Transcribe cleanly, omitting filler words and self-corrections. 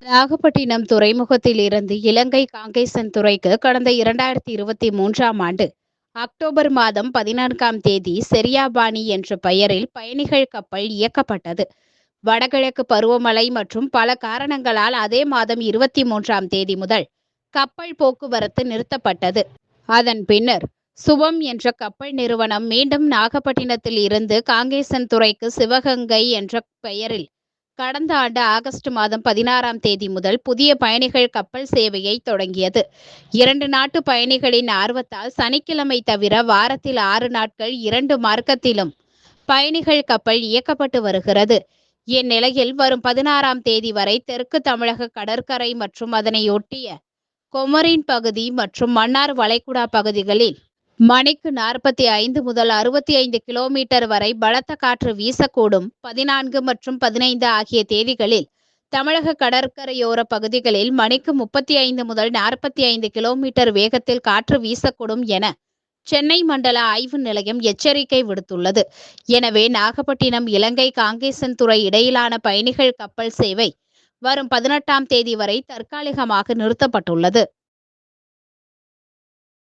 நாகப்பட்டினம் துறைமுகத்தில் இருந்து இலங்கை காங்கேசன் துறைக்கு கடந்த 2023ஆம் ஆண்டு அக்டோபர் மாதம் 14ஆம் தேதி செரியாபாணி என்ற பெயரில் பயணிகள் கப்பல் இயக்கப்பட்டது. வடகிழக்கு பருவமழை மற்றும் பல காரணங்களால் அதே மாதம் 23ஆம் தேதி முதல் கப்பல் போக்குவரத்து நிறுத்தப்பட்டது. அதன் பின்னர் சுபம் என்ற கப்பல் நிறுவனம் மீண்டும் நாகப்பட்டினத்தில் இருந்து காங்கேசன் துறைக்கு சிவகங்கை என்ற பெயரில் கடந்த ஆண்டு ஆகஸ்ட் மாதம் 16ஆம் தேதி முதல் புதிய பயணிகள் கப்பல் சேவையை தொடங்கியது. 2 நாட்டு பயணிகளின் ஆர்வத்தால் சனிக்கிழமை தவிர வாரத்தில் 6 நாட்கள் 2 மார்க்கத்திலும் பயணிகள் கப்பல் இயக்கப்பட்டு வருகிறது. இந்நிலையில் வரும் 16ஆம் தேதி வரை தெற்கு தமிழக கடற்கரை மற்றும் அதனையொட்டிய கொமரின் பகுதி மற்றும் மன்னார் வளைகுடா பகுதிகளில் மணிக்கு 45 முதல் 65 கிலோமீட்டர் வரை பலத்த காற்று வீசக்கூடும். 14 மற்றும் 15 ஆகிய தேதிகளில் தமிழக கடற்கரையோர பகுதிகளில் மணிக்கு 35 முதல் 45 கிலோமீட்டர் வேகத்தில் காற்று வீசக்கூடும் என சென்னை மண்டல ஆய்வு நிலையம் எச்சரிக்கை விடுத்துள்ளது. எனவே நாகப்பட்டினம் இலங்கை காங்கேசன் துறை இடையிலான பயணிகள் கப்பல் சேவை வரும் 18ஆம் தேதி வரை தற்காலிகமாக நிறுத்தப்பட்டுள்ளது.